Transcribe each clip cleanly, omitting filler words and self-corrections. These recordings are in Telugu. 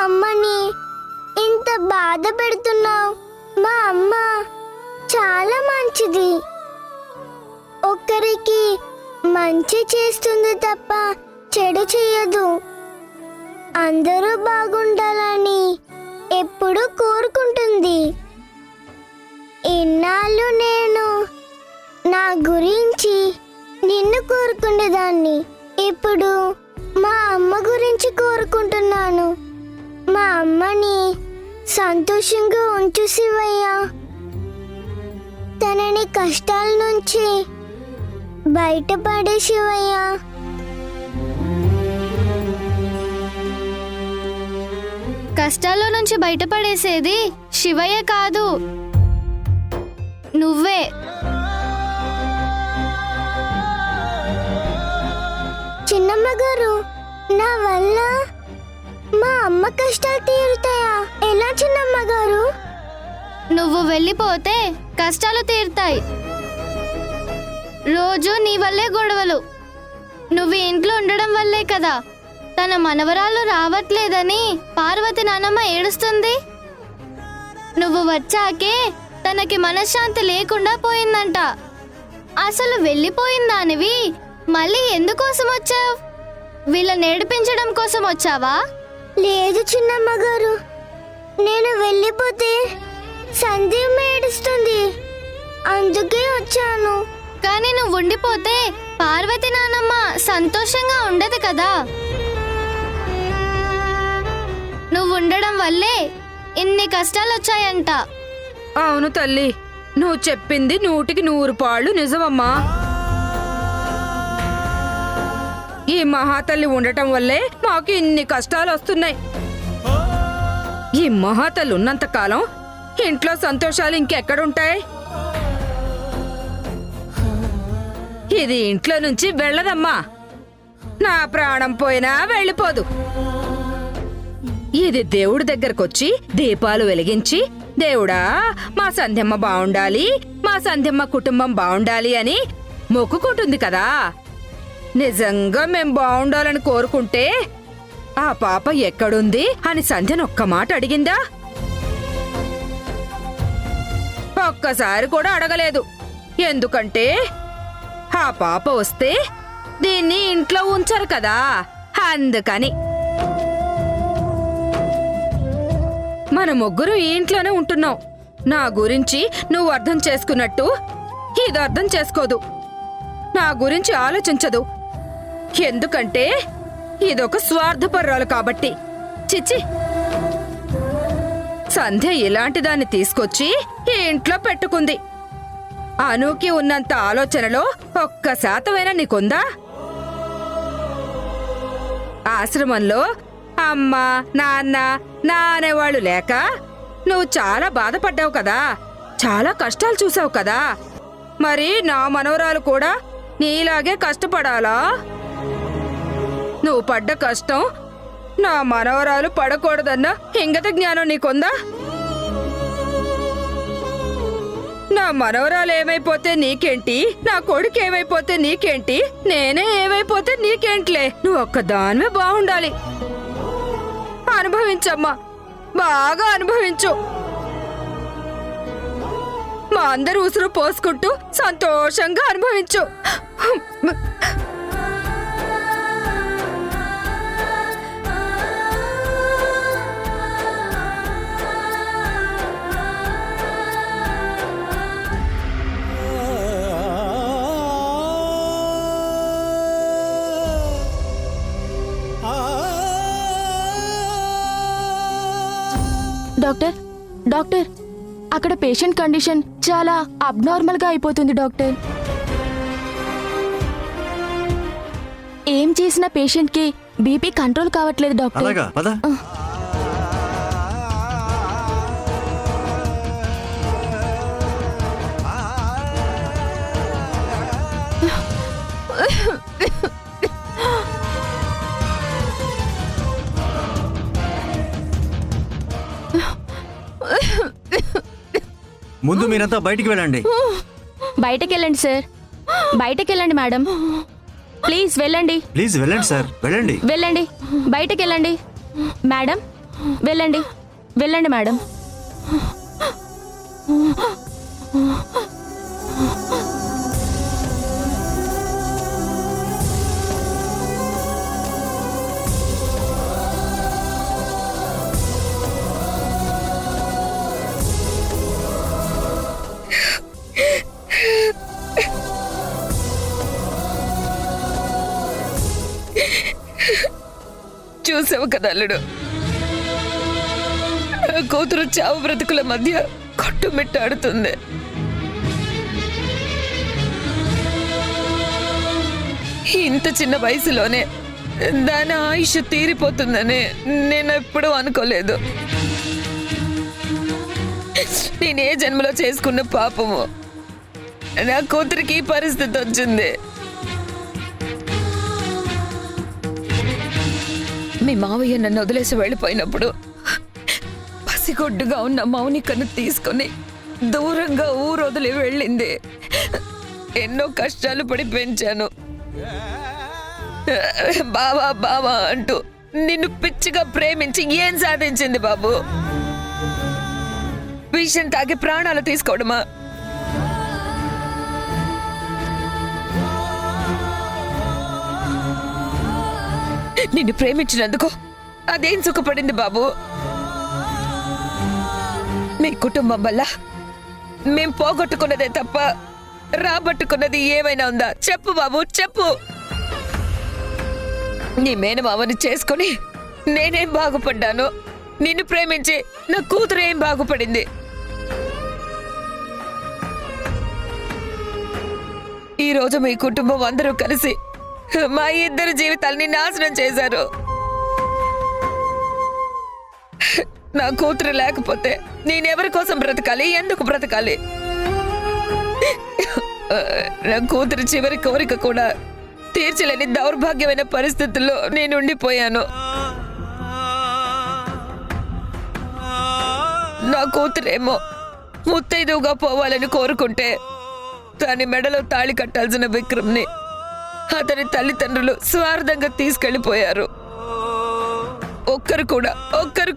అమ్మని ఇంత బాధ పెడుతున్నావు? మా అమ్మ చాలా మంచిది. ఒక్కరికి మంచి చేస్తుంది తప్ప చెడు చేయదు. అందరూ బాగుండాలని ఎప్పుడూ కోరుకుంటుంది. ఇన్నాళ్ళు నేను నా గురించి నిన్ను కోరుకునేదాన్ని. ఇప్పుడు మా అమ్మ గురించి కోరుకుంటున్నాను. మా అమ్మని సంతోషంగా ఉంచు శివయ్య. తనని కష్టాల నుంచి బయటపడే శివయ్య. కష్టాల్లో నుంచి బయటపడేసేది శివయ్య కాదు, నువ్వే. చిన్నమ్మ గారు, నా వల్ల మా అమ్మ కష్టాలు తీరుతాయా? ఎలా చిన్నమ్మ గారు? నువ్వు వెళ్ళిపోతే కష్టాలు తీరుతాయి. రోజు నీ వల్లే గొడవలు. నువ్వు ఇంట్లో ఉండడం వల్లే కదా తన మనవరాలు రావట్లేదని పార్వతి నానమ్మ ఏడుస్తుంది. నువ్వు వచ్చాకే తనకి మనశ్శాంతి లేకుండా పోయిందంట. అసలు వెళ్ళిపోయిందానివి మళ్ళీ ఎందుకోసం వచ్చావు? వీళ్ళని నేర్పించడం కోసం వచ్చావా? లేదు చిన్నమ్మ గారు, నేను వెళ్ళిపోతే సందీప్ ఏడుస్తుంది, అందుకే వచ్చాను. కానీ నువ్వు ఉండిపోతే పార్వతి నానమ్మ సంతోషంగా ఉండదు కదా. నువ్వు ఉండడం వల్లే ఇన్ని కష్టాలు వచ్చాయంట. అవును తల్లి, నువ్వు చెప్పింది 100కి 100 నిజమమ్మా. ఈ మహాతల్లి ఉండటం వల్లే మాకు ఇన్ని కష్టాలు వస్తున్నాయి. ఈ మహాతల్లి ఉన్నంత కాలం ఇంట్లో సంతోషాలు ఇంకెక్కడుంటాయి? ఇది ఇంట్లో నుంచి వెళ్ళదమ్మా. నా ప్రాణం పోయినా వెళ్ళిపోదు. ఇది దేవుడి దగ్గరకొచ్చి దీపాలు వెలిగించి, దేవుడా మా సంధ్యమ్మ బావుండాలి, మా సంధ్యమ్మ కుటుంబం బావుండాలి అని మొక్కుకుంటుంది కదా. నిజంగా మేం బావుండాలని కోరుకుంటే ఆ పాప ఎక్కడుంది అని సంధ్యను ఒక్క మాట అడిగిందా? ఒక్కసారి కూడా అడగలేదు. ఎందుకంటే ఆ పాప వస్తే దీన్ని ఇంట్లో ఉంచరు కదా, అందుకని. మన ముగ్గురు ఈ ఇంట్లోనే ఉంటున్నాం. నా గురించి నువ్వు అర్థం చేసుకున్నట్టు ఇది అర్థం చేసుకోదు. నా గురించి ఆలోచించదు. ఎందుకంటే ఇదొక స్వార్థపర్రాలు కాబట్టి. చిచ్చి, సంధ్య ఇలాంటి దాన్ని తీసుకొచ్చి ఈ ఇంట్లో పెట్టుకుంది. అనూకి ఉన్నంత ఆలోచనలో 1% నీకుందా? ఆశ్రమంలో అమ్మ నాన్న నా అనేవాళ్ళు లేక నువ్వు చాలా బాధపడ్డావు కదా, చాలా కష్టాలు చూసావు కదా. మరి నా మనవరాలు కూడా నీలాగే కష్టపడాలా? నువ్వు పడ్డ కష్టం నా మనవరాలు పడకూడదన్న ఇంగత జ్ఞానం నీకుందా? నా మనవరాలు ఏమైపోతే నీకేంటి, నా కొడుకు ఏమైపోతే నీకేంటి, నేనే ఏమైపోతే నీకేంట్లే. నువ్వు ఒక్కదానివే బాగుండాలి. అనుభవించమ్మా, బాగా అనుభవించు. మా అందరు ఉసురు పోసుకుంటూ సంతోషంగా అనుభవించు. డాక్టర్, డాక్టర్, అక్కడ పేషెంట్ కండిషన్ చాలా అబ్నార్మల్ గా అయిపోతుంది డాక్టర్. ఏం చేసినా పేషెంట్ కి బీపీ కంట్రోల్ కావట్లేదు డాక్టర్. అలాగా, పద. ముందు మీరంతా బయటికి వెళ్ళండి. బయటకు వెళ్ళండి సార్, బయటకు వెళ్ళండి మేడం, ప్లీజ్ వెళ్ళండి. ప్లీజ్ వెళ్ళండి సార్, వెళ్ళండి. వెళ్ళండి, బయటకు వెళ్ళండి. మేడం, వెళ్ళండి వెళ్ళండి మేడం. చూసావు కదా అల్లుడు, నా కూతురు చావు బ్రతుకుల మధ్య కొట్టుమిట్టాడుతుంది. ఇంత చిన్న వయసులోనే దాని ఆయుష్ తీరిపోతుందని నేను ఎప్పుడూ అనుకోలేదు. నేనే జన్మలో చేసుకున్న పాపము నా కూతురికి ఈ పరిస్థితి వచ్చింది. మీ మావయ్య నన్ను వదిలేసి వెళ్ళిపోయినప్పుడు పసిగొడ్డుగా ఉన్న మౌనికను తీసుకొని దూరంగా ఊరు వదిలి వెళ్ళింది. ఎన్నో కష్టాలు పడి పెంచాను. బావా బావా అంటూ నిన్ను పిచ్చిగా ప్రేమించి ఏం సాధించింది బాబు? విషం తాగి ప్రాణాలు తీసుకోవడమా? నిన్ను ప్రేమించినందుకు అదేం సుఖపడింది బాబు? మీ కుటుంబం వల్ల మేం పోగొట్టుకున్నదే తప్ప రాబట్టుకున్నది ఏమైనా ఉందా? చెప్పు బాబు, చెప్పు. నీ మేనమావని చేసుకుని నేనేం బాగుపడ్డాను? నిన్ను ప్రేమించి నా కూతురు ఏం బాగుపడింది? ఈరోజు మీ కుటుంబం అందరూ కలిసి మా ఇద్దరు జీవితాల్ని నాశనం చేశారు. నా కూతురు లేకపోతే నేనెవరి కోసం బ్రతకాలి? ఎందుకు బ్రతకాలి? నా కూతురు చివరి కోరిక కూడా తీర్చలేని దౌర్భాగ్యమైన పరిస్థితుల్లో నేను ఉండిపోయాను. నా కూతురేమో ముత్తైదువుగా పోవాలని కోరుకుంటే దాని మెడలో తాళి కట్టాల్సిన విక్రమ్ని అతని తల్లిదండ్రులు స్వార్థంగా తీసుకెళ్లిపోయారు. ఒక్కరు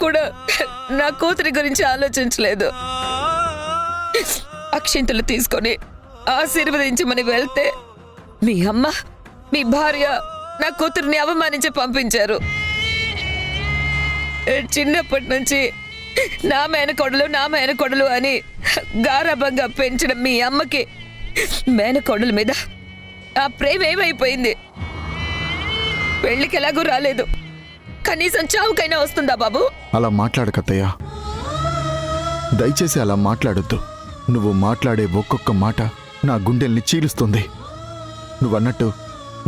కూడా నా కూతురి గురించి ఆలోచించలేదు. అక్షింతలు తీసుకొని ఆశీర్వదించమని వెళ్తే మీ అమ్మ, మీ భార్య నా కూతురిని అవమానించి పంపించారు. చిన్నప్పటి నుంచి నా మేనకోడలు అని గారాబంగా పెంచిన మీ అమ్మకి మేనకోడల మీద ఆ ప్రేమ ఏమైపోయింది? పెళ్లికి ఎలాగూ రాలేదు, కనీసం చావుకైనా వస్తుందా బాబు? అలా మాట్లాడకత్తయ్య, దయచేసి అలా మాట్లాడొద్దు. నువ్వు మాట్లాడే ఒక్కొక్క మాట నా గుండెల్ని చీలుస్తుంది. నువ్వన్నట్టు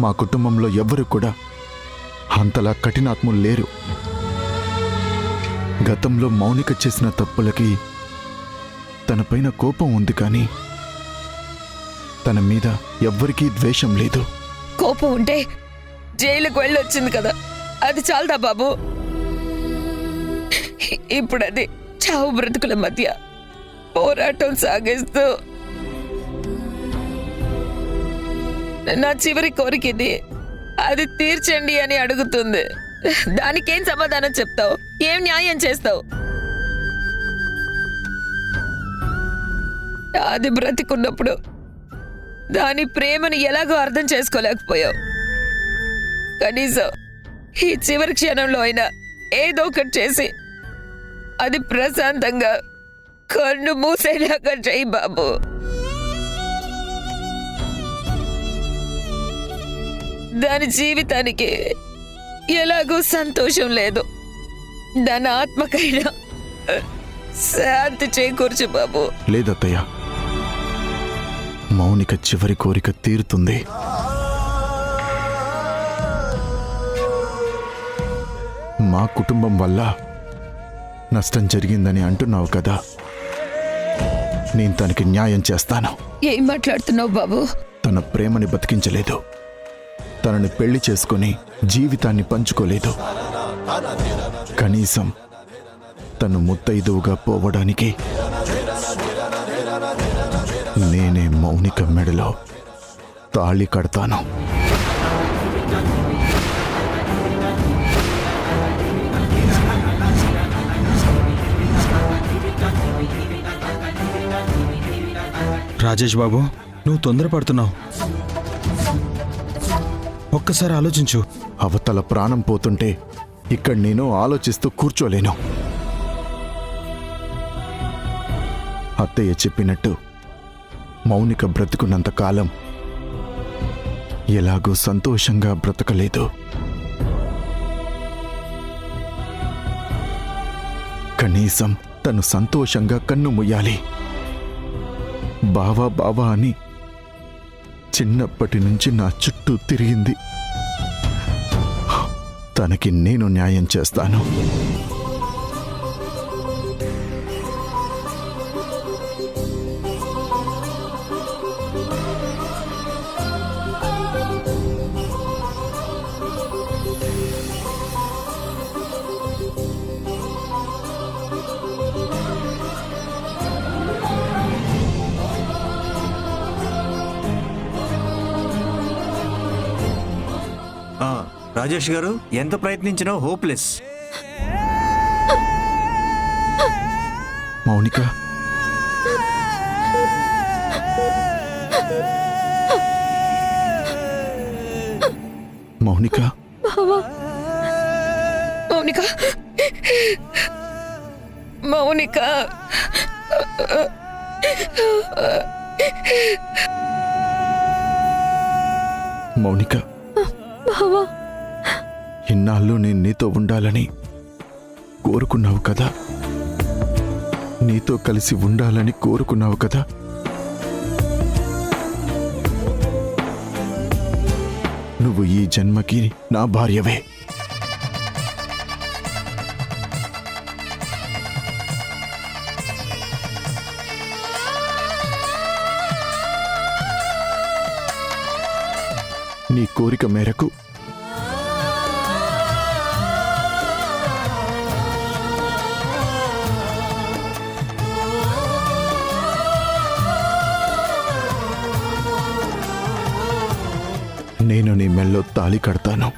మా కుటుంబంలో ఎవ్వరూ కూడా అంతలా కఠినాత్ములు లేరు. గతంలో మౌనిక చేసిన తప్పులకి తనపైన కోపం ఉంది, కానీ తన మీద ఎవ్వరికీ ద్వేషం లేదు. కోపం ఉంటే జైలుకు వెళ్ళొచ్చింది కదా, అది చాలదా బాబు? ఇప్పుడు అది చావు బ్రతుకుల మధ్య పోరాటం సాగిస్తూ నా చివరి కోరికది అది తీర్చండి అని అడుగుతుంది. దానికేం సమాధానం చెప్తావు? ఏం న్యాయం చేస్తావు? అది బ్రతికున్నప్పుడు దాని ప్రేమను ఎలాగో అర్థం చేసుకోలేకపోయావు. కనీసం ఈ చివరి క్షణంలో అయినా ఏదో ఒకటి చేసి అది ప్రశాంతంగా కన్ను మూసేలాగా చెయ్యి బాబు. దాని జీవితానికి ఎలాగో సంతోషం లేదు. దాని ఆత్మకైనా శాంతి చేకూర్చు బాబు. లేదత్తయ్య, మౌనిక చివరి కోరిక తీరుతుంది. మా కుటుంబం వల్ల నష్టం జరిగిందని అంటున్నావు కదా, నేను తనకి న్యాయం చేస్తాను. ఏం మాట్లాడుతున్నావు బాబు? తన ప్రేమని బతికించలేదు, తనని పెళ్లి చేసుకుని జీవితాన్ని పంచుకోలేదు. కనీసం తను ముత్తైదువుగా పోవడానికి నేనే మౌనిక మెడలో తాళి కడతాను. రాజేష్ బాబు, నువ్వు తొందరపడుతున్నావు. ఒక్కసారి ఆలోచించు. అవతల ప్రాణం పోతుంటే ఇక్కడ నేను ఆలోచిస్తూ కూర్చోలేను. అత్తయ్య చెప్పినట్టు మౌనిక బ్రతుకున్నంత కాలం ఎలాగూ సంతోషంగా బ్రతకలేదు. కనీసం తను సంతోషంగా కన్ను ముయ్యాలి. బావా బావా అని చిన్నప్పటి నుంచి నా చుట్టూ తిరిగింది. తనకి నేను న్యాయం చేస్తాను. రాజేష్ గారు, ఎంత ప్రయత్నించినా హోప్లెస్. మౌనిక, మౌనిక, మౌనిక, మౌనిక, మౌనిక, ఇన్నాళ్ళు నేను నీతో ఉండాలని కోరుకున్నావు కదా, నీతో కలిసి ఉండాలని కోరుకున్నావు కదా. నువ్వు ఈ జన్మకి నా భార్యవే. నీ కోరిక మేరకు నేను నీ మెల్లో తాళి కడతాను.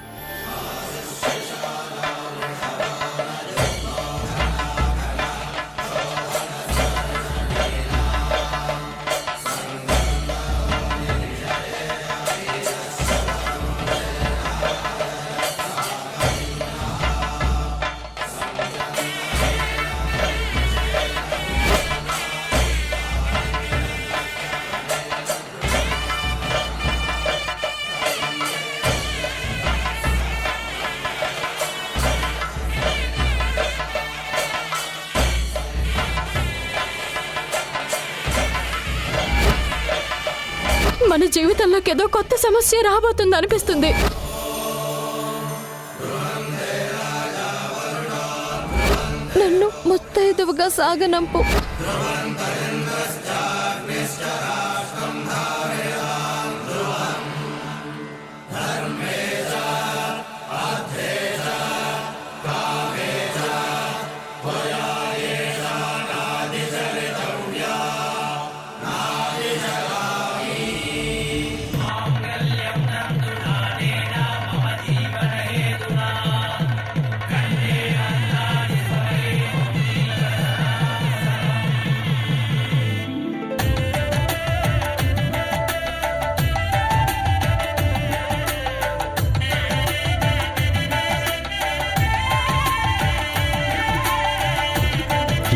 మన జీవితంలోకి ఏదో కొత్త సమస్య రాబోతుంది అనిపిస్తుంది. నన్ను ముత్తైదువుగా సాగనంపు.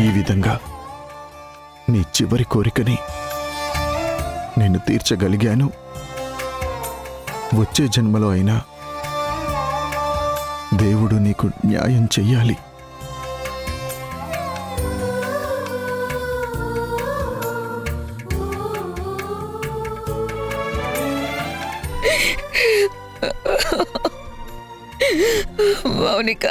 ఈ విధంగా నీ చివరి కోరికని నేను తీర్చగలిగాను. వచ్చే జన్మలో అయినా దేవుడు నీకు న్యాయం చెయ్యాలి. మౌనిక,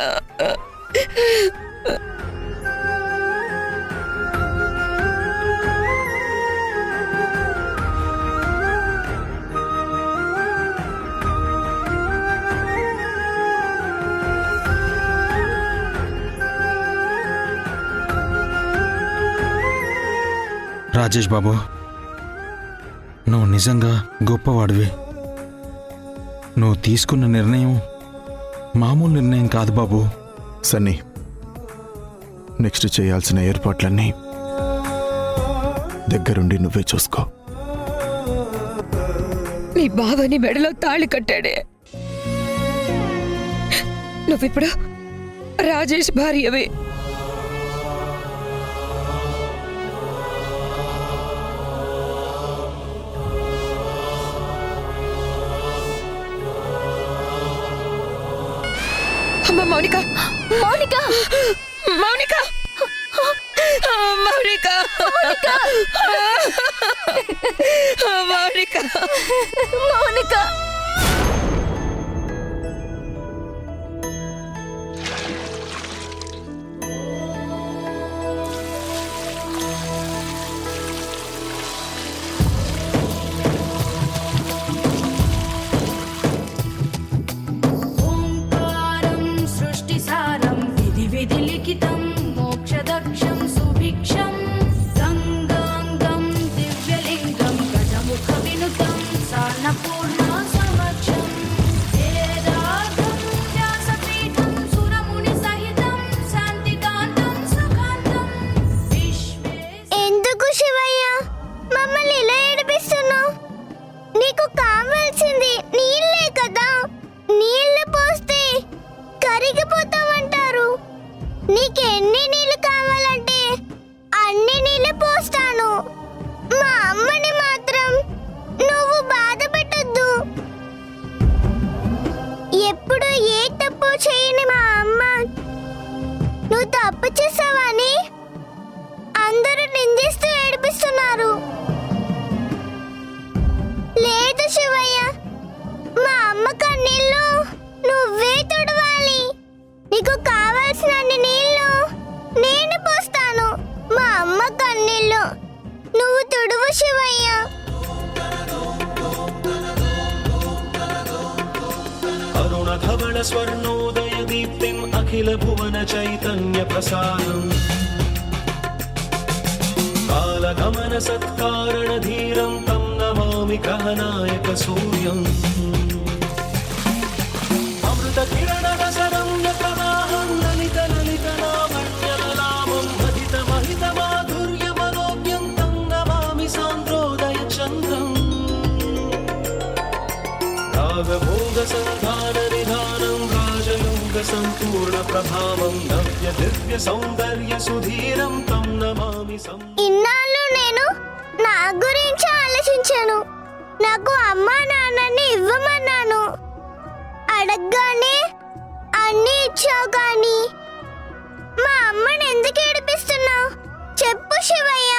రాజేష్ బాబు, నువ్వు నిజంగా గొప్పవాడివి. నువ్వు తీసుకున్న నిర్ణయం మామూలు నిర్ణయం కాదు బాబు. సన్నీ, నెక్స్ట్ చేయాల్సిన ఏర్పాట్లన్నీ దగ్గరుండి నువ్వే చూసుకో. నీ బావని మెడలో తాళి కట్టాడే. నువ్విప్పుడు రాజేష్ భార్యవే. అమ్మ మౌనిక, మౌనిక మౌనిక, మౌనిక, మౌనిక, మౌనిక ఓంకారం సృష్టిసారం విధి విధి లిఖితం మోక్షదక్షం సుభిక్షం గంగాంగం దివ్యలింగం గజముఖ వినుతం సార్ణపూర్ణ సమక్షం వేదార్థం వ్యాసపీఠం సురముని సహితం శాంతికాంతం సుఖాంతం విశ్వే. ఎందుకు శివయ్య మమ్మల్ని ఇలా ఏడిపిస్తున్నావు? నీకు కావాల్సింది నీళ్ళే కదా. నీళ్లు పోస్తే కరిగిపోతామంటారు. నీకెన్ని నీళ్లు కావాలంటే అన్ని నీళ్లు పోస్తాను. మా అమ్మని మాత్రం నువ్వు బాధ పెట్టొద్దు. ఎప్పుడు ఏ తప్పు చేయని మా అమ్మ నువ్వు తప్పు చేసావని అందరూ నిందిస్తూ ఏడిపిస్తున్నారు. లేదు శివయ్య, మా అమ్మ కన్నీళ్ళు నువ్వే తుడవాలి. నీకు కావాల్సినన్ని నీళ్ళు నేను పోస్తాను. మా అమ్మ కన్నీళ్ళు నువ్వు తుడువు శివయ్య. అరుణధవళ స్వర్ణోదయ దీప్తిం అఖిల భువన చైతన్య ప్రసారం కాలగమన సత్కారణ ధీరం తం నమామి గ్రహనాయక సూర్యం అమృత కిరణ రసరంగ ప్రవాహం లలిత లలిత లావణ్యలామం మహిత మహిత మాధుర్య మనోజ్ఞం తం నమామి సాంద్రోదయ చంద్రం రాగభోగ సంధాన నిధానం రాజయోగ సంపూర్ణ ప్రభావం నవ్య దివ్య సౌందర్య సుధీరం తం నమామి ఇన్నాళ్ళు నేను నా గురించి ఆలోచించాను. నాకు అమ్మా నాన్నని ఇవ్వమన్నాను. అడగగానే అన్నీ ఇచ్చావు. కానీ మా అమ్మని ఎందుకు ఏడిపిస్తున్నావు చెప్పు శివయ్య.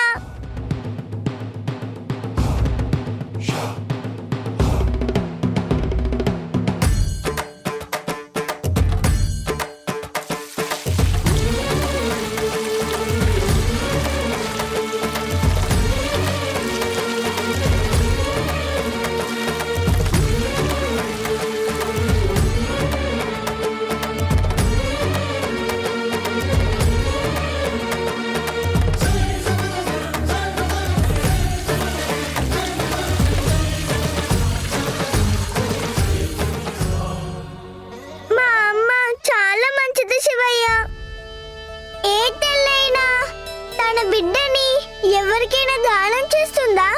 మా అమ్మ చాలా మంచిది శివయ్య. ఏ తల్లైనా తన బిడ్డని ఎవరికైనా దానం చేస్తుందా?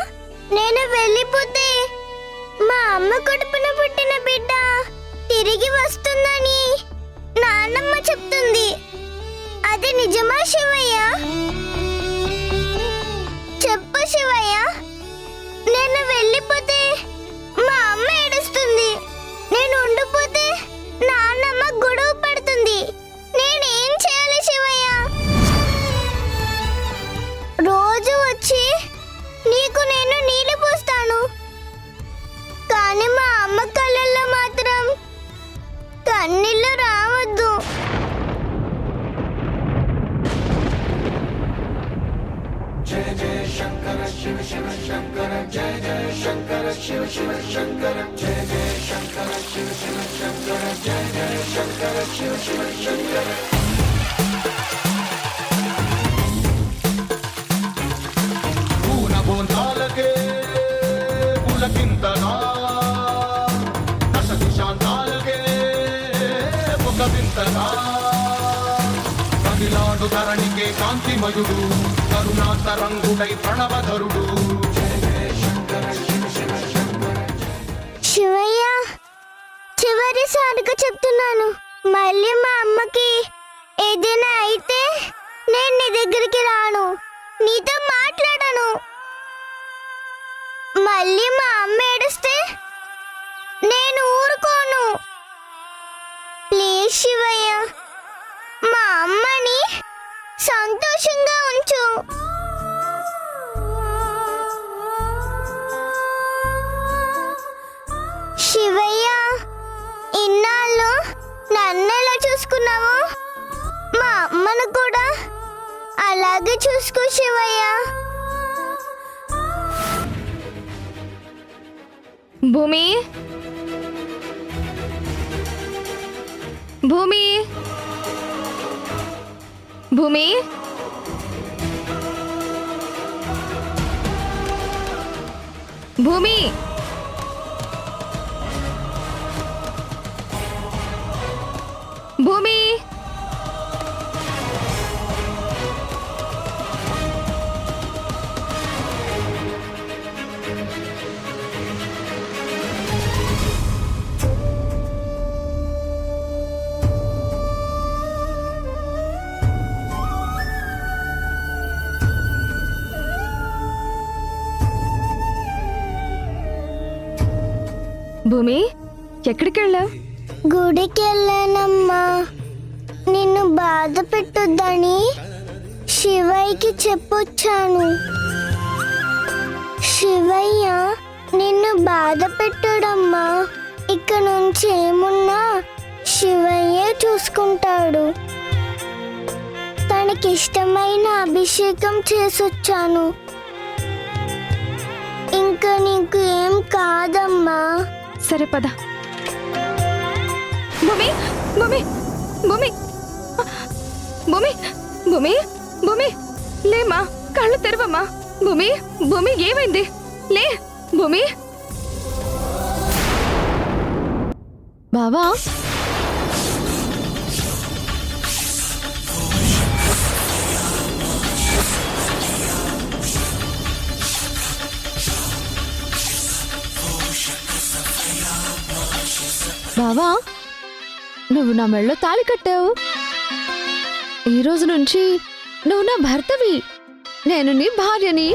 నేను వెళ్ళిపోతే మా అమ్మ కడుపున పుట్టిన బిడ్డ తిరిగి వస్తుందని నాన్నమ్మ చెప్తుంది. అది నిజమా శివయ్య? చెప్పు శివయ్య. నేను వెళ్ళిపోతే మా అమ్మ ఏడుస్తుంది. నేను ఉండిపోతే నాన్నమ్మ గొడవ పడుతుంది. నేనేం చేయాలి శివయ్య? రోజు వచ్చి నీకు నేను నీళ్ళు పోస్తాను. కానీ మా అమ్మ కళ్ళల్లో మాత్రం కన్నీళ్ళు రావద్దు. పూనబోంతాలకే పులకింతగా దశ దిశాంతాలకే ఒక వింతగా కదిలాడు ధరణికే కాంతిమయుడు కరుణ త్రిపురాంతరంగుడై ప్రణవధరుడు. శివయ్య, చివరిసారిగా చెప్తున్నాను, మళ్ళీ మా అమ్మకి ఏదైనా అయితే నేను నీ దగ్గరికి రాను, నీతో మాట్లాడను. మళ్ళీ మా అమ్మ ఏడిస్తే నేను ఊరుకోను. ప్లీజ్ శివయ్య, మా అమ్మని సంతోషంగా ఉంచు. శివయ్య, ఇన్నాళ్ళు నన్ను ఎలా చూసుకున్నావు, మా అమ్మను కూడా అలాగే చూసుకో శివయ్య. భూమి, భూమి, భూమి, భూమి, భూమి. భూమి, ఎక్కడికి వెళ్ళావు? గుడికి వెళ్ళానమ్మా. నిన్ను బాధ పెట్టొద్దని శివయ్యకి చెప్పొచ్చాను. శివయ్య నిన్ను బాధ పెట్టడమ్మా. ఇక నుంచి ఏమున్నా శివయ్యే చూసుకుంటాడు. తనకిష్టమైన అభిషేకం చేసొచ్చాను. ఇంకా నీకు ఏం కాదమ్మా. సరే పద. భూమి, భూమి, భూమి, భూమి, భూమి, భూమి, లేమా, కళ్ళు తెరవమ్మా. భూమి, భూమి, ఏమైంది? లే భూమి. బావా, బావా, నువ్వు నా మెళ్ళో తాళి కట్టావు. ఈ రోజు నుంచి నువ్వు నా భర్తవి, నేను నీ భార్యని.